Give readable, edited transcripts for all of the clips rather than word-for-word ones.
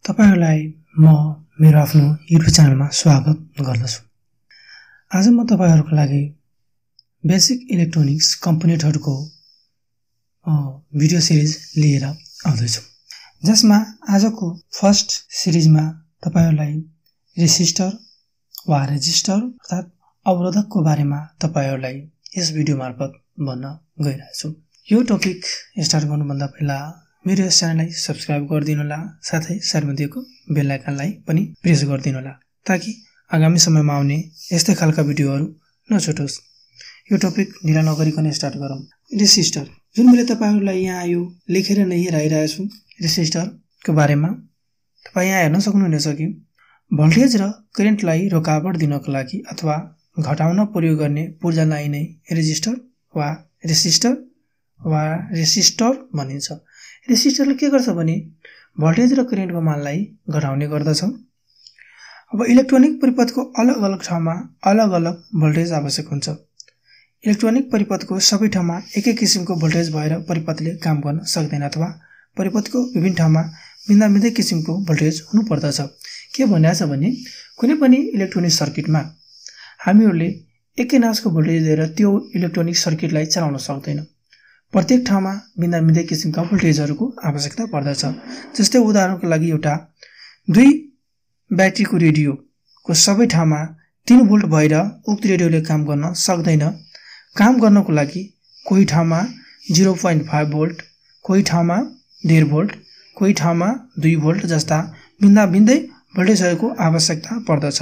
तपाईहरुलाई म मेरो आफ्नो युट्युब च्यानलमा स्वागत गर्दछु। आज म तपाईहरुको लागि बेसिक इलेक्ट्रोनिक्स कम्पोनेन्टहरुको भिडियो सिरिज लिएर आउँदै छु। जसमा आजको फर्स्ट सिरिजमा तपाईहरुलाई रेसिस्टर वा रेजिस्टर अर्थात अवरोधकको बारेमा तपाईहरुलाई यस भिडियो मार्फत भन्न गइरहेछु। यो टपिक स्टार्ट गर्नुभन्दा पहिला मेरो यस च्यानललाई सब्स्क्राइब गरिदिनु होला, साथै साइडमा दिएको बेल आइकनलाई पनि प्रेस गरिदिनु होला ताकि आगामी समयमा आउने यस्तै खालका भिडियोहरु नछुटोस्। यो टपिक ढिला नगरिकन स्टार्ट गरौँ। रेसिस्टर, जुन मैले तपाईहरुलाई यहाँ यो लेखेर नै राखिरहेको छु, रेसिस्टरको बारेमा तपाई यहाँ हेर्न सक्नुहुनेछ कि भोल्टेज र करेन्टलाई रोकावट दिनको लागि अथवा घटाउन प्रयोग गर्ने ऊर्जालाई नै रेजिस्टर वा रेसिस्टर भनिन्छ। रेसिस्टरले के गर्छ भने भोल्टेज र करेन्टको मानलाई घटाउने गर्दछ। अब इलेक्ट्रोनिक परिपथको अलग-अलग ठाउँमा अलग-अलग भोल्टेज आवश्यक हुन्छ। इलेक्ट्रोनिक परिपथको सबै ठाउँमा एकै किसिमको भोल्टेज भएर परिपथले काम गर्न सक्दैन अथवा परिपथको विभिन्न ठाउँमा भिन्न-भिन्दै किसिमको भोल्टेज हुनु पर्दछ। के भनिएको छ भने कुनै पनि इलेक्ट्रोनिक सर्किटमा हामीहरूले एकै नासको भोल्टेज दिएर त्यो इलेक्ट्रोनिक सर्किटलाई चलाउन सक्दैन। प्रत्येक ठाउँमा भिन्न-भिन्दै किसिमका भोल्टेजहरुको आवश्यकता पर्दछ। जस्तै उदाहरणको लागि एउटा 2 ब्याट्रीको रेडियोको सबै ठाउँमा 3 भोल्ट भएर उक्त रेडियोले काम गर्न सक्दैन। काम गर्नको लागि कोही ठाउँमा 0.5 भोल्ट, कोही ठाउँमा 1.5 भोल्ट, कोही ठाउँमा 2 भोल्ट जस्ता भिन्न-भिन्दै भोल्टेजहरुको आवश्यकता पर्दछ।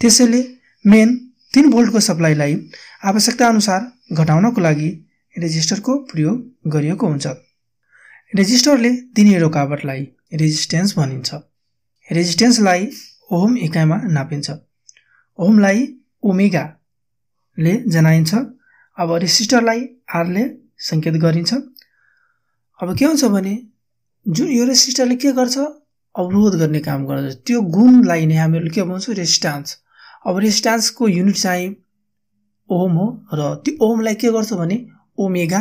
त्यसैले मेन 3 भोल्टको सप्लाईलाई आवश्यकता अनुसार घटाउनको लागि रेजिस्टरको प्रयोग गरिएको हुन्छ। रेजिस्टरले दिने रोकावटलाई रेजिस्टेन्स भनिन्छ। रेजिस्टेन्सलाई ओम इकाइमा नापिन्छ। ओमलाई ओमेगा ले जनाइन्छ। अब रेसिस्टरलाई आर ले संकेत गरिन्छ। अब के हुन्छ भने जुन यो रेसिस्टरले के गर्छ, अवरोध गर्ने काम गर्छ। त्यो गुणलाई नै हामीले के भन्छौं, रेजिस्टेन्स। अब रेजिस्टेन्सको युनिट चाहिँ ओम हो र त्यो ओमलाई के गर्छ भने ओमेगा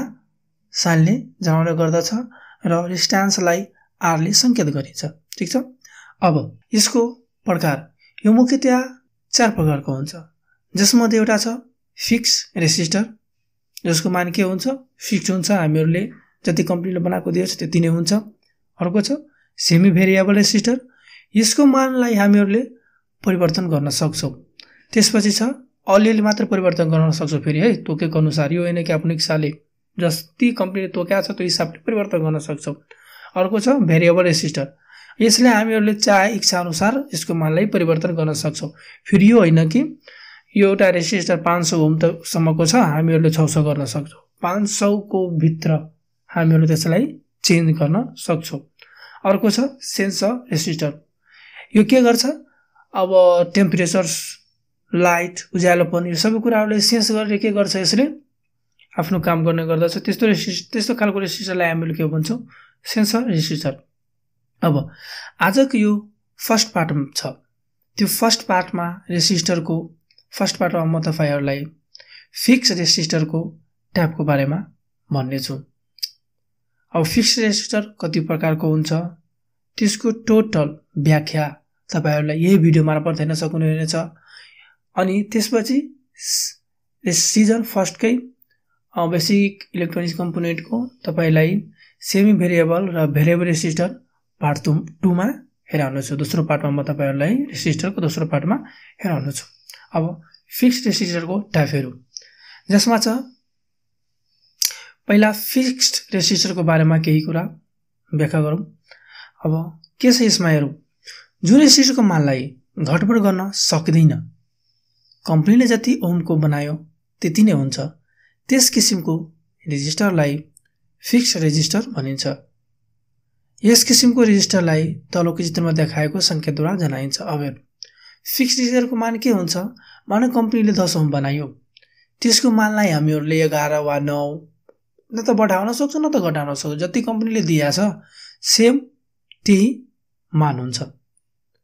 साइनले जनाउने गर्दछ र रेजिस्टेन्सलाई आर ले संकेत गरिन्छ। ठीक छ। अब यसको प्रकार यो मुख्यतया 4 प्रकारको हुन्छ। जसमध्ये एउटा छ फिक्स रेसिस्टर, जसको मान के हुन्छ, फिक्स हुन्छ, हामीहरूले जति कम्पनीले बनाएको दिएको छ त्यति नै हुन्छ। अर्को छ सेमी भेरिएबल रेसिस्टर, यसको मानलाई हामीहरूले परिवर्तन गर्न सक्छौं। त्यसपछि छ अलिअलि मात्र परिवर्तन गर्न सक्छौं, फेरि है तोकेको अनुसार, यो हैन कि आफ्नो इच्छाले जति कम्पनीले तोकेको छ त्यो हिसाबले परिवर्तन गर्न सक्छौं। अर्को छ भेरिएबल रेसिस्टर, यसले हामीहरूले चाहे इच्छा अनुसार यसको मानलाई परिवर्तन गर्न सक्छौं। फेरि यो हैन कि यो एउटा रेसिस्टर 500 ओम सम्मको छ, हामीहरूले 600 गर्न सक्छौं। 500 को भित्र हामीहरूले त्यसलाई चेन्ज गर्न सक्छौं। अर्को छ सेन्सर रेसिस्टर, यो के गर्छ, अब टेम्परेचर, लाइट, उज्यालोपन यो सबै कुराहरुले सेन्स गरेर के गर्छ, यसले आफ्नो काम गर्ने गर्दछ। त्यस्तो खालको रेसिस्टरलाई हामीले के भन्छौं, सेन्सर रेसिस्टर। अब आजको यो फर्स्ट पार्ट छ, त्यो फर्स्ट पार्टमा रेसिस्टरको फर्स्ट पार्टमा म तपाईहरुलाई फिक्स रेसिस्टरको टाइपको बारेमा भन्ने छु। अब फिक्स रेसिस्टर कति प्रकारको हुन्छ त्यसको टोटल व्याख्या तपाईहरुलाई यही भिडियो मार्फत हेर्न सक्नुहुनेछ। अनि त्यसपछि सिजन फर्स्टकै बेसिक इलेक्ट्रोनिक्स कम्पोनेन्टको तपाईलाई सेमी भेरिएबल र भेरिएबल रेसिस्टर पार्ट 2 मा हेराउनेछु। दोस्रो पार्टमा म तपाईहरुलाई रेसिस्टरको दोस्रो पार्टमा हेराउनेछु। अब फिक्स रेसिस्टरको टाइपहरु, जसमा छ पहिला फिक्स्ड रेसिस्टरको बारेमा केही कुरा व्याख्या गरौँ। अब के छ यसमा हेरौँ, जुन रेसिस्टरको मानलाई घटबड गर्न सक्दैन, कम्पनीले जति ओमको बनायो त्यति नै हुन्छ, त्यस किसिमको रेजिस्टरलाई फिक्स रेजिस्टर भनिन्छ। यस किसिमको रेजिस्टरलाई तलको चित्रमा देखाएको संकेतद्वारा जनाइन्छ। अब फिक्स रेजिस्टरको मान के हुन्छ, मानव कम्पनीले 10 ओम बनायो, त्यसको मानलाई हामीहरूले 11 वा 9 न त बढाउन सक्छौं न त घटाउन सक्छौं। जति कम्पनीले दिया छ सेम त्यही मान हुन्छ।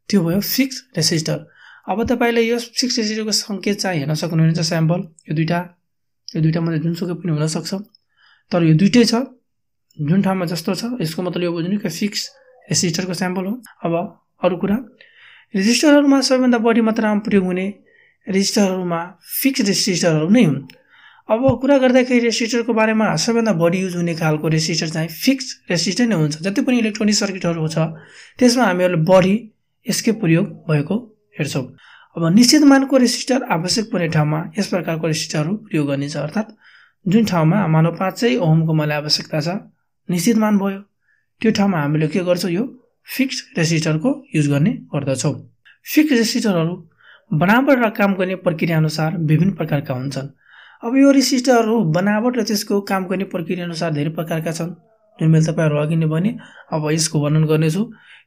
त्यो भयो फिक्स रेजिस्टर। अब तपाईले यो फिक्स रेजिस्टरको संकेत चाहिँ हेर्न सक्नुहुनेछ, स्याम्पल। यो दुईटा मध्ये जुनसुकै पनि हुन सक्छ, तर यो दुईटै छ, जुन ठाउँमा जस्तो छ। यसको मतलब यो बुझ्नु कि फिक्स रेजिस्टरको स्याम्पल हो। अब अरु कुरा रेजिस्टरहरुमा सबैभन्दा बढी मात्रामा प्रयोग हुने रेजिस्टरहरुमा फिक्स रेजिस्टरहरु नै हुन्। अब कुरा गर्दाखेरि रेजिस्टरको बारेमा सबैभन्दा बढी युज हुने खालको रेजिस्टर चाहिँ फिक्स रेजिस्टर नै हुन्छ। जति पनि इलेक्ट्रोनिक सर्किटहरु छ त्यसमा हामीहरुले बढी यसकै प्रयोग भएको हेर्छौं। अब निश्चित मानको रेजिस्टर आवश्यक पर्ने ठाउँमा यस प्रकारको रेजिस्टरहरु प्रयोग गरिन्छ, अर्थात जुन ठाउँमा मानव 500 ओमको मलाई आवश्यकता छ, निश्चित मान भयो, त्यो ठाउँमा हामीले के गर्छौं, यो फिक्स रेजिस्टरको युज गर्ने गर्दछौं। फिक्स रेजिस्टरहरु बनावट र काम गर्ने प्रक्रिया अनुसार विभिन्न प्रकारका हुन्छन्। अब यो रेजिस्टरहरु बनावट र त्यसको काम गर्ने प्रक्रिया अनुसार धेरै प्रकारका छन्, जुन मैले तपाईहरु अघि नै भने। अब यसको वर्णन गर्नेछु,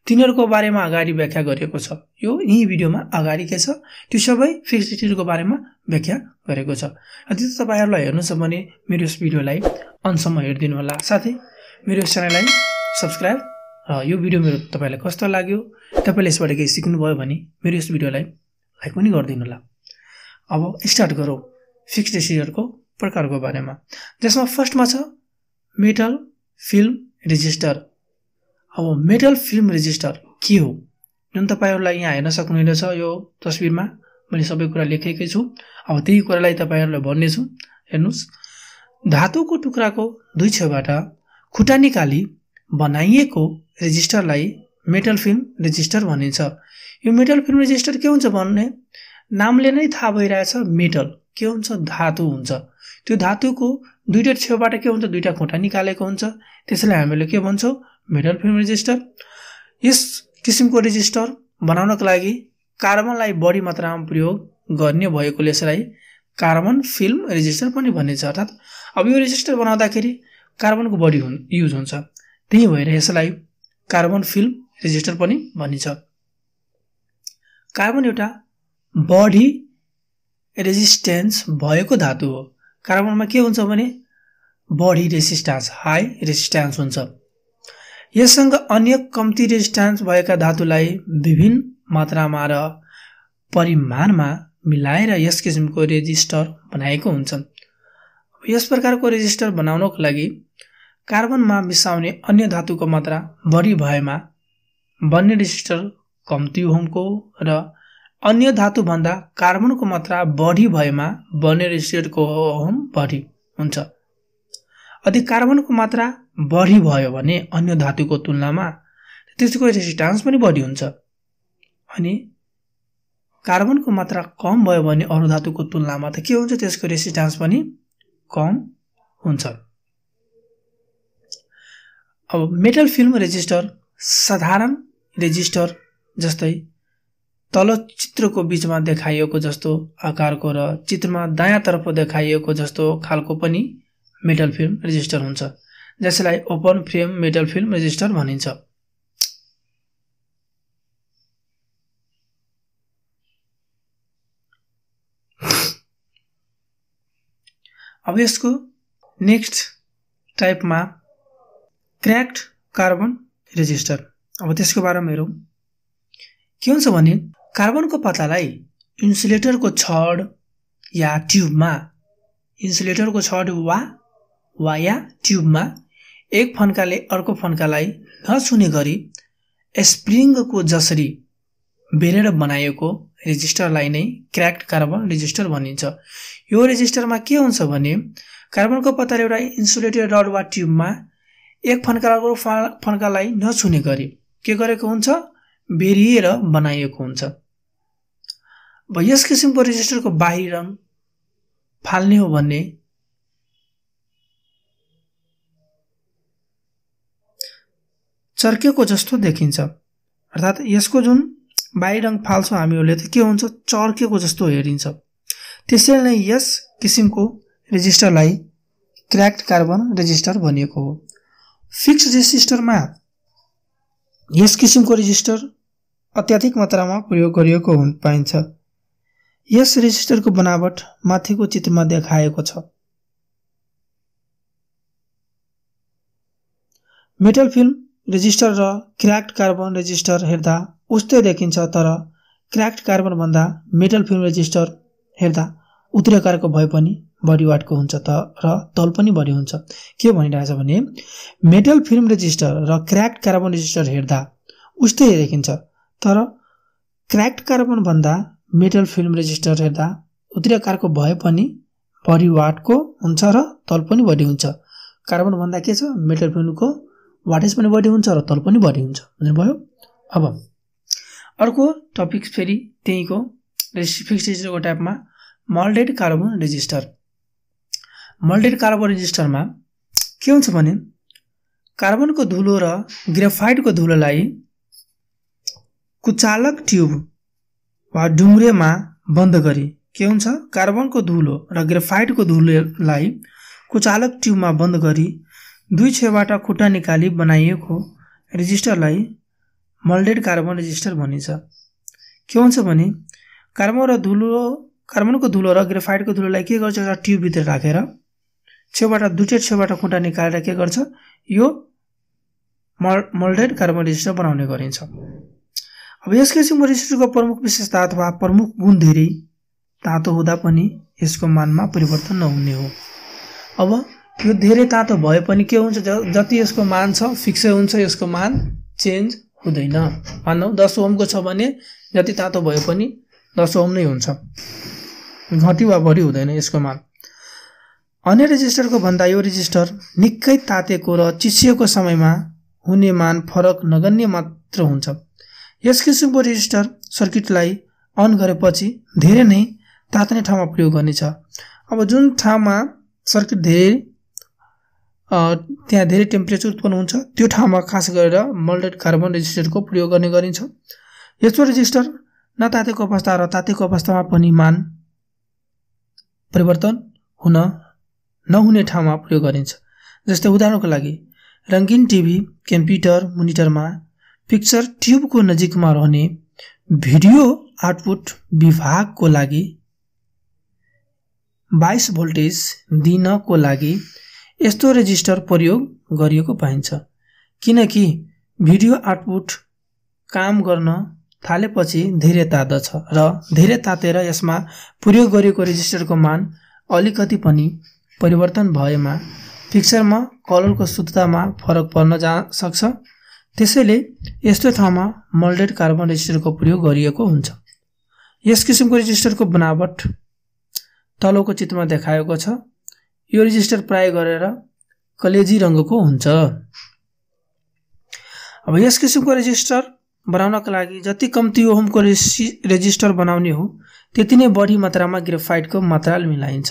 तिनीहरुको बारेमा अगाडि व्याख्या गरिएको छ। यो यही भिडियोमा अगाडि के छ त्यो सबै फिक्स रेजिस्टरको बारेमा व्याख्या गरेको छ। यदि तपाईहरुलाई हेर्नु छ भने मेरो यस भिडियोलाई अन्तसम्म हेर्दिनु होला, साथै मेरो च्यानललाई सब्स्क्राइब र यो भिडियो मेरो तपाईलाई कस्तो लाग्यो, तपाईले यसबाट केही सिक्नु भयो भने मेरो यस भिडियोलाई लाइक पनि गरिदिनु होला। अब स्टार्ट गरौँ फिक्स रेजिस्टरको प्रकारको बारेमा, जसमा फर्स्टमा छ मेटल फिल्म रेजिस्टर। अब मेटल फिल्म रेजिस्टर के हो जुन तपाईहरुलाई यहाँ हेर्न सक्नुहुन्छ, यो तस्बिरमा मैले सबै कुरा लेखेकै छु। अब त्यही कुरालाई तपाईहरुलाई भन्ने छु, हेर्नुस्। धातुको टुक्राको दुई छेउबाट खुट्टा निकाली बनाइएको रेजिस्टरलाई मेटल फिल्म रेजिस्टर भनिन्छ। यो मेटल फिल्म रेजिस्टर के हुन्छ भन्ने नामले नै थाहा भइरहेछ, मेटल के हुन्छ, धातु हुन्छ। त्यो धातुको दुईटा छेउबाट के हुन्छ, दुईटा खुट्टा निकालेको हुन्छ, त्यसैले हामीले के भन्छौं, मेटल फिल्म रेजिस्टर। यस किसिमको रेजिस्टर बनाउनको लागि कार्बनलाई बढी मात्रामा प्रयोग गर्ने भएकोले यसलाई कार्बन फिल्म रेजिस्टर पनि भनिन्छ। अर्थात अब यो रेजिस्टर बनाउँदाखेरि कार्बनको बढी युज हुन्छ, त्यही भएर यसलाई कार्बन फिल्म रेजिस्टर पनि भनिन्छ। कार्बन एउटा बढी रेजिस्टेन्स भएको धातु हो। कार्बनमा के हुन्छ भने बढी रेजिस्टेन्स, हाई रेजिस्टेन्स हुन्छ। यससँग अन्य कम्ती रेजिस्टेन्स भएका धातुलाई विभिन्न मात्रामा र परिमाणमा मिलाएर यस किसिमको रेजिस्टर बनाएको हुन्छ। यस प्रकारको रेजिस्टर बनाउनको लागि कार्बनमा मिसाउने अन्य धातुको मात्रा बढी भएमा बन्ने रेजिस्टर कम्ती ओमको र अन्य धातु भन्दा कार्बनको मात्रा बढी भएमा बन्ने रेजिस्टरको ओम बढी हुन्छ। यदि कार्बनको मात्रा बढी भयो भने अन्य धातुको तुलनामा त्यसको रेजिस्टेन्स पनि बढी हुन्छ, अनि कार्बनको मात्रा कम भयो भने अरु धातुको तुलनामा त के हुन्छ, त्यसको रेजिस्टेन्स पनि कम हुन्छ। अब मेटल फिल्म रेजिस्टर साधारण रेजिस्टर जस्तै तल चित्रको बीचमा देखाइएको जस्तो आकारको र चित्रमा दायाँ तर्फ देखाइएको जस्तो खालको पनि मेटल फिल्म रेजिस्टर हुन्छ, जसलाई open frame metal film register भनिन्छ। अब यसको नेक्स्ट टाइपमा क्रैक्ड कार्बन रेजिस्टर। अब त्यसको बारेमा हेरौं। के हुन्छ भने कार्बनको पत्तालाई इन्सुलेटरको छड या ट्युबमा, इन्सुलेटरको छड वा या ट्युबमा एक फन्काले अर्को फन्कालाई नछुने गरी स्प्रिङको जसरी बेरेर बनाएको रेजिस्टरलाई नै क्रैक्ड कार्बन रेजिस्टर भनिन्छ। यो रेजिस्टरमा के हुन्छ भने कार्बनको पत्ताले एउटा इन्सुलेटेड रड वा ट्युबमा एक फन्काको फन्कालाई नछुने गरी के गरेको हुन्छ, बेरिएर बनाइएको हुन्छ। अब यस किसिमको रेजिस्टरको बाहिरी रङ फाल्ने हो भने चर्केको जस्तो देखिन्छ, अर्थात यसको जुन बाहिरी रङ फाल्छौं हामीहरूले त के हुन्छ, चर्केको जस्तो हेरिन्छ। त्यसैले नै यस किसिमको रेजिस्टरलाई क्रैक्ड कार्बन रेजिस्टर भनिएको हो। फिक्स रेजिस्टरमा यस किसिमको रेजिस्टर अत्याधिक मात्रामा प्रयोग गरिएको पाइन्छ। यस रेजिस्टरको बनावट माथिको चित्रमा देखाएको छ। मेटल फिल्म रेजिस्टर र क्रैक्ड कार्बन रेजिस्टर हेर्दा उस्तै देखिन्छ, तर क्रैक्ड कार्बन भन्दा मेटल फिल्म रेजिस्टर हेर्दा उत्तरी आकारको भए पनि बढी वाटको हुन्छ र तल पनि बढी हुन्छ। के भनिरहेछ भने मेटल फिल्म रेजिस्टर र क्रैक्ड कार्बन रेजिस्टर हेर्दा उस्तै देखिन्छ, तर क्रैक्ड कार्बन भन्दा मेटल फिल्म रेजिस्टर हेर्दा उत्तरी आकारको भए पनि बढी वाटको हुन्छ र तल पनि बढी हुन्छ। कार्बन भन्दा के छ, मेटल फिल्मको वाटेज पनि बढी हुन्छ र तल पनि बढी हुन्छ। बुझ्नुभयो? अब अर्को टपिक फेरि त्यहीको फिक्स्ड रेजिस्टरको टाइपमा moulded carbon resistor. Moulded carbon रेजिस्टरमा के हुन्छ भने कार्बनको धुलो र ग्रेफाइटको धुलोलाई कुचालक ट्युब वा ढुङ्ग्रेमा बन्द गरी के हुन्छ, कार्बनको धुलो र ग्रेफाइटको धुलोलाई कुचालक ट्युबमा बन्द गरी दुई छेउबाट खुट्टा निकाली बनाइएको रेजिस्टरलाई मोल्डेड कार्बन रेजिस्टर भनिन्छ। के हुन्छ भने कार्बनको धुलो र ग्रेफाइटको धुलोलाई के गर्छ, एउटा ट्युबभित्र राखेर दुईटा छेउबाट खुट्टा निकालेर के गर्छ, यो मोल्डेड कार्बन रेजिस्टर बनाउने गरिन्छ। अब यस किसिमको रेजिस्टरको प्रमुख विशेषता अथवा प्रमुख गुण धेरै तातो हुँदा पनि यसको मानमा परिवर्तन नहुने हो। अब यो धेरै तातो भए पनि के हुन्छ, जति यसको मान छ फिक्सै हुन्छ, यसको मान चेन्ज हुँदैन। मानौ 10 ओमको छ भने जति तातो भए पनि 10 ओम नै हुन्छ, घटी वा बढी हुँदैन यसको मान। अन्य रेजिस्टरको भन्दा यो रेजिस्टर निकै तातेको र चिसिएको समयमा हुने मान फरक नगण्य मात्र हुन्छ। यस किसिमको रेजिस्टर सर्किटलाई अन गरेपछि धेरै नै तात्ने ठाउँमा प्रयोग गर्नेछ। अब जुन ठाउँमा सर्किट त्यहाँ धेरै टेम्परेचर उत्पन्न हुन्छ त्यो ठाउँमा खास गरेर मोल्डेड कार्बन रेजिस्टरको प्रयोग गर्ने गरिन्छ। यस्तो रेजिस्टर नतातेको अवस्था र तातेको अवस्थामा पनि मान परिवर्तन नहुने ठाउँमा प्रयोग गरिन्छ। जस्तै उदाहरणको लागि रङ्गीन टिभी कम्प्युटर मोनिटरमा पिक्चर ट्युबको नजिकमा रहने भिडियो आउटपुट विभागको लागि 22 भोल्टेज दिनको लागि यस्तो रेजिस्टर प्रयोग गरिएको पाइन्छ। किनकि भिडियो आउटपुट काम गर्न थालेपछि धेरै तात्दछ र धेरै तातेर यसमा प्रयोग गरिएको रेजिस्टरको मान अलिकति पनि परिवर्तन भएमा पिक्चरमा कलरको शुद्धतामा फरक पर्न सक्छ। त्यसैले यस्तो ठाउँमा मोल्डेड कार्बन रेजिस्टरको प्रयोग गरिएको हुन्छ। यस किसिमको रेजिस्टरको बनावट तलको चित्रमा देखाएको छ। यो रेजिस्टर प्राय गरेर कलेजी रङको हुन्छ। अब यस किसिमको रेजिस्टर बनाउनका लागि जति कम्ती ओमको रेजिस्टर बनाउने हो त्यति नै बढी मात्रामा ग्रेफाइटको मात्रा मिलाइन्छ।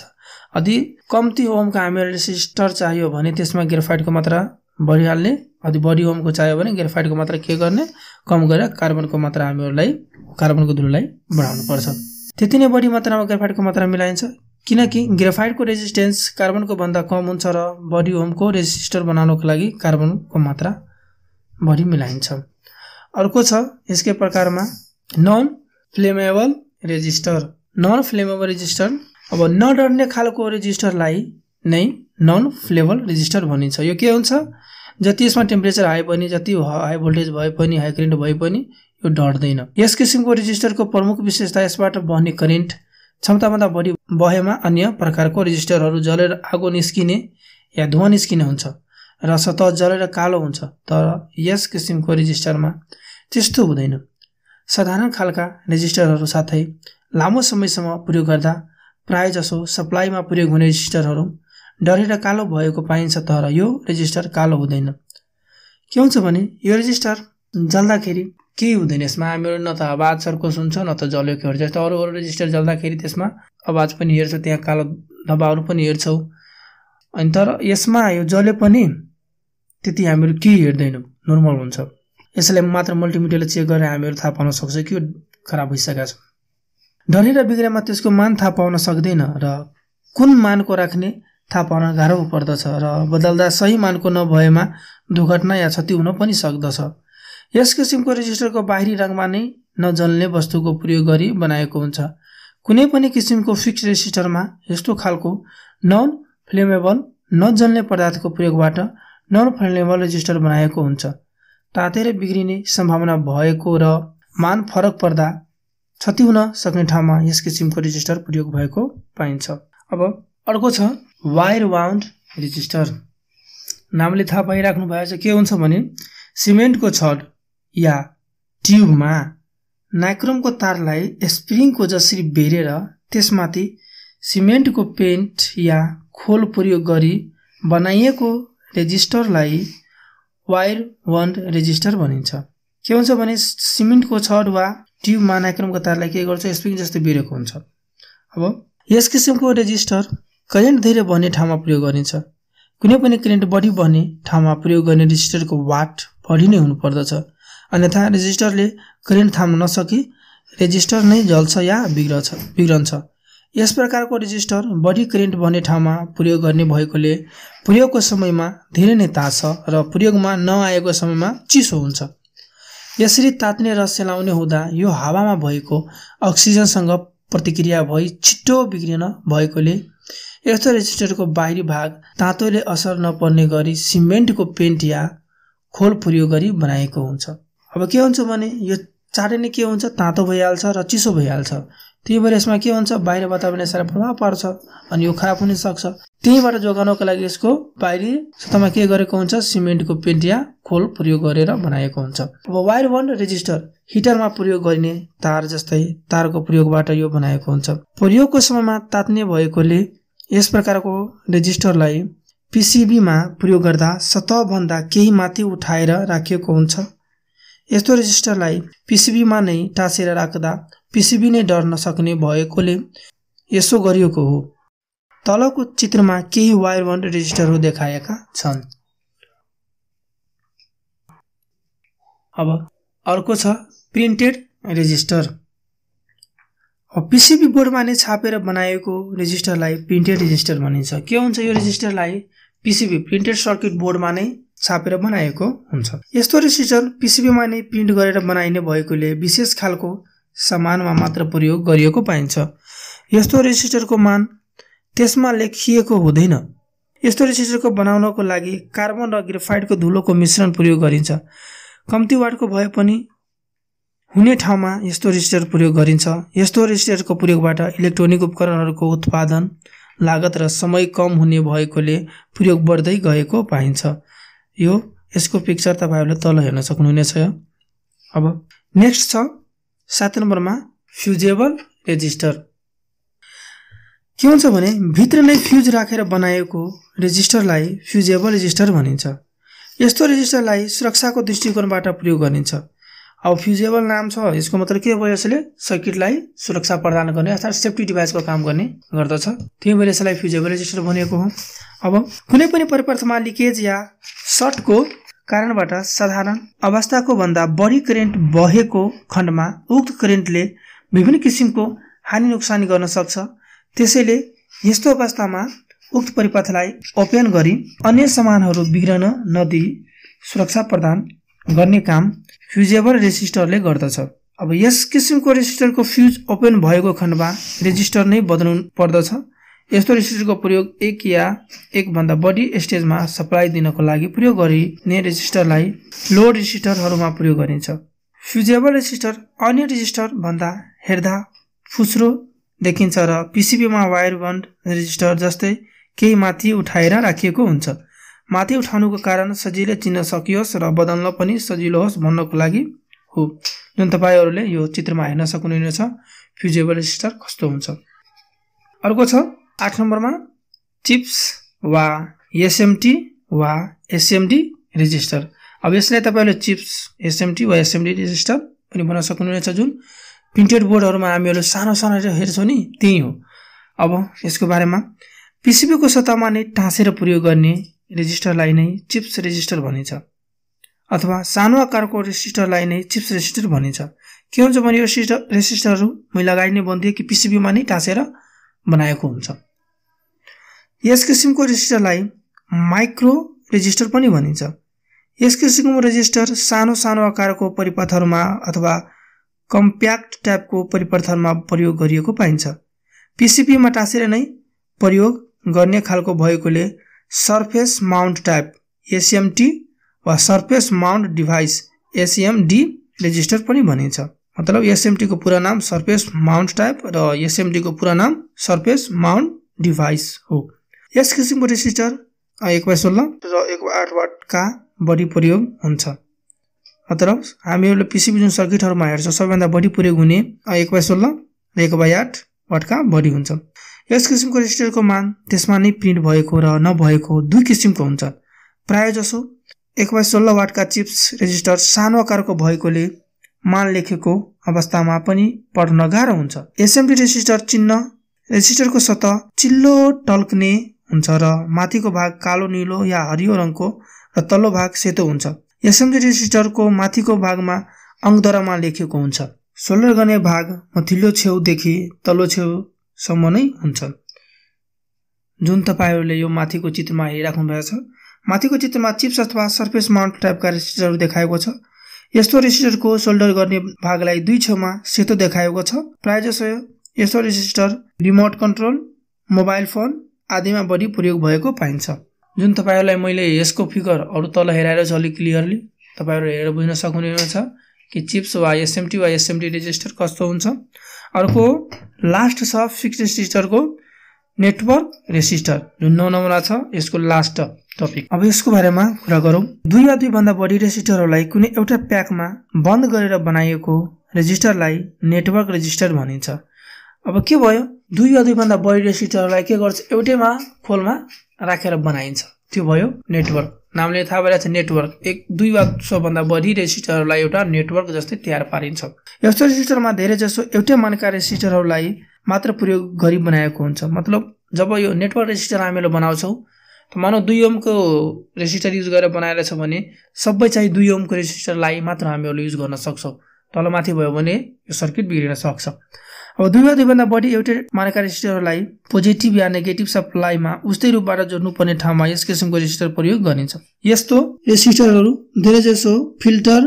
यदि कम्ती ओमको हामीलाई रेजिस्टर चाहियो भने त्यसमा ग्रेफाइटको मात्रा बढिहाल्ने, यदि बढी ओमको चाहियो भने ग्रेफाइटको मात्रा के गर्ने, कम गरेर कार्बनको मात्रा हामीलाई कार्बनको धुलोलाई बढाउनु पर्छ। त्यति नै बढी मात्रामा ग्रेफाइटको मात्रा मिलाइन्छ। किनकि ग्रेफाइटको रेजिस्टेन्स कार्बनको भन्दा कम हुन्छ र बढी ओमको रेजिस्टर बनाउनको लागि कार्बनको मात्रा बढी मिलाइन्छ। अर्को छ यसकै प्रकारमा non flammable register. Non flammable register अब नडढ्ने खालको रेजिस्टरलाई नै नन फ्लेमेबल रेजिस्टर भनिन्छ। यो के हुन्छ, जति यसमा टेम्परेचर हाई पनि, जति हाई भोल्टेज भए पनि, हाई करेन्ट भए पनि यो डढ्दैन। यस किसिमको रेजिस्टरको प्रमुख विशेषता यसबाट बहने करेन्ट क्षमताभन्दा बढी बहेमा अन्य प्रकारको रेजिस्टरहरू जलेर आगो निस्किने या धुवा निस्किने हुन्छ र सतह जलेर कालो हुन्छ। तर यस किसिमको रेजिस्टरमा त्यस्तो हुँदैन। साधारण खालका रेजिस्टरहरू साथै लामो समयसम्म प्रयोग गर्दा प्राय जसो सप्लाईमा प्रयोग हुने रेजिस्टरहरू डढेर कालो भएको पाइन्छ, तर यो रेजिस्टर कालो हुँदैन। के हुन्छ भने यो रेजिस्टर जल्दाखेरि केही हुँदैन। यसमा हामीहरू न त आवाज सर्को सुन्छ न त जलेको हेर्छ। जस्तो अरू रेजिस्टर जल्दाखेरि त्यसमा आवाज पनि हेर्छौँ, त्यहाँ कालो धब्बाहरू पनि हेर्छौँ। अनि तर यसमा यो जले पनि त्यति हामीहरू केही हेर्दैनौँ, नर्मल हुन्छ। यसलाई मात्र मल्टिमिटरले चेक गरेर हामीहरू थाहा पाउन सक्छ कि यो खराब भइसकेको छ। डढेर बिग्रेमा त्यसको मान थाहा पाउन सक्दैन र कुन मानको राख्ने थाहा पाउन गाह्रो पर्दछ र बदल्दा सही मानको नभएमा दुर्घटना या क्षति हुन पनि सक्दछ। यस किसिमको रेजिस्टरको बाहिरी रङमा नै नजल्ने वस्तुको प्रयोग गरी बनाएको हुन्छ। कुनै पनि किसिमको फिक्स रेजिस्टरमा यस्तो खालको नन फ्लेमेबल नजल्ने पदार्थको प्रयोगबाट नन फ्लेमेबल रेजिस्टर बनाएको हुन्छ। तातेर बिग्रिने सम्भावना भएको र मान फरक पर्दा क्षति हुन सक्ने ठाउँमा यस किसिमको रेजिस्टर प्रयोग भएको पाइन्छ। अब अर्को छ वायर वाउन्ड रेजिस्टर। नामले थाहा पाइराख्नु भएको छ। के हुन्छ भने सिमेन्टको छड या ट्युबमा नाइक्रोमको तारलाई स्प्रिङको जसरी बेरेर त्यसमाथि सिमेन्टको पेन्ट या खोल प्रयोग गरी बनाइएको रेजिस्टरलाई वायर वन्ड रेजिस्टर भनिन्छ। के हुन्छ भने सिमेन्टको छड वा ट्युबमा नाइक्रोमको तारलाई के गर्छ स्प्रिङ जस्तो बेरेको हुन्छ। अब यस किसिमको रेजिस्टर करेन्ट धेरै बहने ठाउँमा प्रयोग गरिन्छ। कुनै पनि करेन्ट बढी बहने ठाउँमा प्रयोग गर्ने रेजिस्टरको वाट बढी नै हुनुपर्दछ, अन्यथा रेजिस्टरले करेन्ट थाम्न नसकी रेजिस्टर नै जल्छ या बिग्रन्छ। यस प्रकारको रेजिस्टर बढी करेन्ट बहने ठाउँमा प्रयोग गर्ने भएकोले प्रयोगको समयमा धेरै नै तात्छ र प्रयोगमा नआएको समयमा चिसो हुन्छ। यसरी तात्ने र सेलाउने हुँदा यो हावामा भएको अक्सिजनसँग प्रतिक्रिया भई छिट्टो बिग्रिन भएकोले यस्तो रेजिस्टरको बाहिरी भाग तातोले असर नपर्ने गरी सिमेन्टको पेन्ट या खोल प्रयोग गरी बनाएको हुन्छ। अब के हुन्छ भने यो चाँडै नै के हुन्छ तातो भइहाल्छ र चिसो भइहाल्छ। त्यही भएर यसमा के हुन्छ बाहिर वातावरणले सारा प्रभाव पार्छ अनि यो खराब हुन सक्छ। त्यहीबाट जोगाउनको लागि यसको बाहिरी सतहमा के गरेको हुन्छ सिमेन्टको पेन्ट या खोल प्रयोग गरेर बनाएको हुन्छ। अब वायर वन्ड रेजिस्टर हिटरमा प्रयोग गरिने तार जस्तै तारको प्रयोगबाट यो बनाएको हुन्छ। प्रयोगको समयमा तात्ने भएकोले यस प्रकारको रेजिस्टरलाई पिसिबीमा प्रयोग गर्दा सतहभन्दा केही माथि उठाएर राखिएको हुन्छ। यस्तो रेजिस्टरलाई पिसिबीमा नै टाँसेर राख्दा पिसिबी नै डर्न सक्ने भएकोले यसो गरिएको हो। तलको चित्रमा केही वायर वन्ड रेजिस्टरहरू देखाएका छन्। अब अर्को छ प्रिन्टेड रेजिस्टर। पिसिबी बोर्डमा नै छापेर बनाएको रेजिस्टरलाई प्रिन्टेड रेजिस्टर भनिन्छ। के हुन्छ यो रेजिस्टरलाई पिसिबी प्रिन्टेड सर्किट बोर्डमा नै छापेर बनाएको हुन्छ। यस्तो रेजिस्टर पिसिबीमा नै प्रिन्ट गरेर बनाइने भएकोले विशेष खालको सामानमा मात्र प्रयोग गरिएको पाइन्छ। यस्तो रेजिस्टरको मान त्यसमा लेखिएको हुँदैन। यस्तो रेजिस्टरको बनाउनको लागि कार्बन र ग्रेफाइटको धुलोको मिश्रण प्रयोग गरिन्छ। कम्ती वाटको भए पनि हुने ठाउँमा यस्तो रेजिस्टर प्रयोग गरिन्छ। यस्तो रेजिस्टरको प्रयोगबाट इलेक्ट्रोनिक उपकरणहरूको उत्पादन लागत र समय कम हुने भएकोले प्रयोग बढ्दै गएको पाइन्छ। यसको पिक्चर तपाईहरुले तल हेर्न सक्नुहुनेछ। अब नेक्स्ट छ 7 नम्बरमा फ्युजेबल रेजिस्टर। के हुन्छ भने भित्र नै फ्युज राखेर बनाएको रेजिस्टरलाई फ्युजेबल रेजिस्टर भनिन्छ। यस्तो रेजिस्टरलाई सुरक्षाको दृष्टिकोणबाट प्रयोग गरिन्छ। अब फ्युजेबल नाम छ यसको मतलब के भयो यसले सर्किटलाई सुरक्षा प्रदान गर्ने अर्थात सेफ्टी डिभाइसको काम गर्ने गर्दछ। त्यही भएर यसलाई फ्युजेबल रेजिस्टर भनिएको हो। अब कुनै पनि परिपथमा लिकेज या सर्टको कारणबाट साधारण अवस्थाको भन्दा बढी करेन्ट बहेको खण्डमा उक्त करेन्टले विभिन्न किसिमको हानि नोक्सानी गर्न सक्छ। त्यसैले यस्तो अवस्थामा उक्त परिपथलाई ओपन गरी अन्य सामानहरू बिग्रन नदिई सुरक्षा प्रदान गर्ने काम फ्युजेबल रेजिस्टरले गर्दछ। अब यस किसिमको रेजिस्टरको फ्युज ओपन भएको खण्डमा रेजिस्टर नै बदल्नु पर्दछ। यस्तो रेजिस्टरको प्रयोग एक या एक भन्दा बढी स्टेजमा सप्लाई दिनको लागि प्रयोग गरिने रेजिस्टरलाई लोड रेजिस्टरहरूमा प्रयोग गरिन्छ। फ्युजेबल रेजिस्टर अन्य रेजिस्टर भन्दा हेर्दा फुस्रो देखिन्छ र पिसिबीमा वायर बन्ड रेजिस्टर जस्तै केही माथि उठाएर राखिएको हुन्छ। माथि उठाउनुको कारण सजिलै चिन्न सकियोस् र बदल्न पनि सजिलो होस् भन्नको लागि हो। जुन तपाईहरुले यो चित्रमा हेर्न सक्नुहुनेछ फ्युजेबल रेजिस्टर कस्तो हुन्छ। अर्को छ 8 नम्बरमा चिप्स वा एसएमटी वा एसएमडी रेजिस्टर। अब यसलाई तपाईहरुले चिप्स एसएमटी वा एसएमडी रेजिस्टर पनि भन्न सक्नुहुनेछ। जुन प्रिन्टेड बोर्डहरुमा हामीहरु सानो सानो हेर्छौं नि त्यही हो। अब यसको बारेमा पिसिबी को सतहमा नै टाँसेर प्रयोग गर्ने रेजिस्टरलाई नै चिप्स रेजिस्टर भनिन्छ अथवा सानो आकारको रेजिस्टरलाई नै चिप्स रेजिस्टर भनिन्छ। के हुन्छ भने यो रेजिस्टरहरु मैले अगाडि नै भन्दिए कि पिसिबीमा नै टाँसेर बनाएको हुन्छ। यस किसिमको रेजिस्टरलाई माइक्रो रेजिस्टर पनि भनिन्छ। यस किसिमको रेजिस्टर सानो सानो आकारको परिपथहरुमा अथवा कम्प्याक्ट टाइपको परिपथहरुमा प्रयोग गरिएको पाइन्छ। पिसिबीमा टाँसेर नै प्रयोग गर्ने खालको भएकोले सरफेस माउन्ट टाइप एसएमटी वा surface mount device SMD register पनि भनिन्छ। मतलब एसएमटी को पूरा नाम सरफेस माउन्ट टाइप र एसएमडी को पूरा नाम सरफेस माउन्ट डिभाइस हो। यस किसिमको रेजिस्टर 1/16 र 1/8 वाट का बढी प्रयोग हुन्छ। मतलब हामीहरूले पीसीबी जुन सर्किटहरुमा हेर्छौं सबैभन्दा बढी प्रयोग हुने 1/16 र 1/8 वाटका बढी हुन्छ। यस किसिमको रेजिस्टरको मान त्यसमा नै प्रिन्ट भएको र नभएको दुई किसिमको हुन्छ। प्राय जसो 1/16 वाटका चिप्स रेजिस्टर सानो आकारको भएकोले मान लेखेको अवस्थामा पनि पढ्न गाह्रो हुन्छ। एसएमडी रेजिस्टर चिन्ह रेजिस्टरको सतह चिल्लो टल्क्ने हुन्छ र माथिको भाग कालो नीलो या हरियो रङको र तल्लो भाग सेतो हुन्छ। एसएमडी रेजिस्टरको माथिको भागमा अंकदरमा लेखिएको हुन्छ। सोल्डर गर्ने भाग माथिल्लो छेउदेखि तल्लो छेउसम्म नै हुन्छ। जुन तपाईहरुले यो माथिको चित्रमा हेरिराख्नु भएको छ, माथिको चित्रमा चिप्स अथवा सरफेस माउन्ट टाइपका रेजिस्टरहरू देखाएको छ। यस्तो रेजिस्टरको सोल्डर गर्ने भागलाई दुई छेउमा सेतो देखाएको छ। प्रायजसो यस्तो register remote control, mobile phone आदिमा बढी प्रयोग भएको पाइन्छ। जुन तपाईहरुलाई मैले यसको फिगर अरु तल हेराएर छ अलि क्लियरली तपाईहरु हेरेर बुझ्न सक्नुहुनेछ कि चिप्स वा एसएमडी रेजिस्टर कस्तो हुन्छ। अर्को लास्ट छ फिक्स्ड रेजिस्टरको नेटवर्क रेजिस्टर जुन 9 नम्बरमा छ यसको लास्ट टपिक। अब यसको बारेमा कुरा गरौं। दुई वा दुई भन्दा बढी रेजिस्टरहरूलाई कुनै एउटा प्याकमा बन्द गरेर बनाइएको रेजिस्टरलाई नेटवर्क रेजिस्टर भनिन्छ। अब के भयो, दुई वा दुई भन्दा बढी रेजिस्टरहरूलाई के गर्छ, एउटैमा खोलमा राखेर बनाइन्छ, त्यो भयो नेटवर्क। नामले थाहा भइरहेको छ नेटवर्क। एक दुई वा सो भन्दा बढी रेजिस्टरहरूलाई एउटा नेटवर्क जस्तै तयार पारिन्छ। यस्तो रेजिस्टरमा धेरै जसो एउटै मानका रेजिस्टरहरूलाई मात्र प्रयोग गरी बनाएको हुन्छ। मतलब जब यो नेटवर्क रेजिस्टर हामीले बनाउँछौं त मानौ 2 ओमको रेजिस्टर युज गरेर बनाएर छ भने सबै चाहिँ 2 ओमको रेजिस्टरलाई मात्र हामीले युज गर्न सक्छौं। तल माथि भयो भने यो सर्किट बिग्रिन सक्छ। अब दुई वा दुई भन्दा बढी एउटै मानका रेजिस्टरलाई पोजिटिभ या नेगेटिभ सप्लाईमा उस्तै रूपबाट जोड्नु पर्ने ठाउँमा यस किसिमको रेजिस्टर प्रयोग गरिन्छ। यस्तो रेजिस्टरहरू धेरैजसो फिल्टर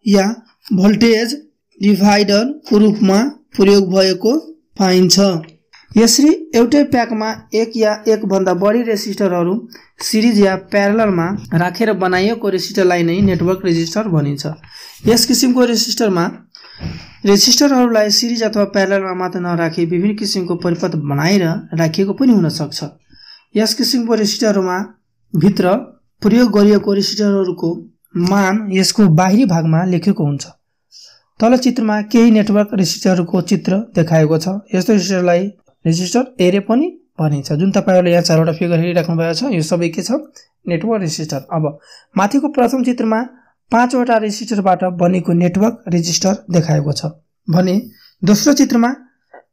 या भोल्टेज डिभाइडरको रूपमा प्रयोग भएको पाइन्छ। यसरी एउटै प्याकमा एक या एक भन्दा बढी रेजिस्टरहरू सिरिज या प्यारललमा राखेर बनाइएको रेजिस्टरलाई नै नेटवर्क रेजिस्टर भनिन्छ। यस किसिमको रेजिस्टरमा रेजिस्टरहरूलाई सिरिज अथवा प्यारललमा मात्र नराखी विभिन्न किसिमको परिपथ बनाएर राखिएको पनि हुन सक्छ। यस किसिमको रेजिस्टरमा भित्र प्रयोग गरिएको रेजिस्टरहरूको मान यसको बाहिरी भागमा लेखिएको हुन्छ। तल चित्रमा केही नेटवर्क रेजिस्टरको चित्र देखाएको छ। यस्तो रेजिस्टरलाई रेजिस्टर एरे पनि भनिन्छ। जुन तपाईहरुले यहाँ चारवटा फिगर हेरिराख्नु भएको छ यो सबै के छ, नेटवर्क रेजिस्टर। अब माथिको प्रथम चित्रमा 5 वटा रेजिस्टरबाट बनेको नेटवर्क रेजिस्टर देखाएको छ भने दोस्रो चित्रमा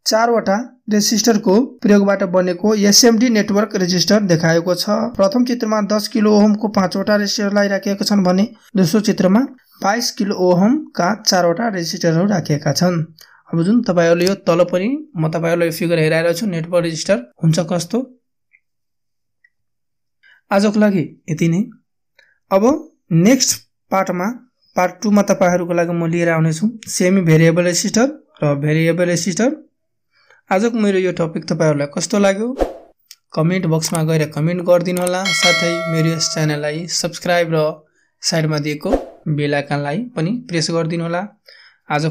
4 वटा रेजिस्टरको प्रयोगबाट बनेको एसएमडी नेटवर्क रेजिस्टर देखाएको छ। प्रथम चित्रमा 10 किलो ओमको 5 वटा रेजिस्टरलाई राखिएका छन् भने दोस्रो चित्रमा 22 किलो ओमका 4 वटा रेजिस्टरहरू राखिएका छन्। अब जुन तपाईहरुले यो तल पनि म तपाईहरुलाई फिगर हेराएर छु नेटवर्क रेजिस्टर हुन्छ कस्तो। आजको लागि यति नै। अब नेक्स्ट पार्टमा पार्ट 2 मा तपाईहरुको लागि म लिएर आउने छु सेमी भेरिएबल रेजिस्टर र भेरिएबल रेजिस्टर। आजको मेरो यो टपिक तपाईहरुलाई कस्तो लाग्यो कमेन्ट बक्समा गएर कमेन्ट गरिदिनु होला। साथै मेरो यस च्यानललाई सब्स्क्राइब र साइडमा दिएको बेल आइकनलाई पनि प्रेस गरिदिनु होला। आज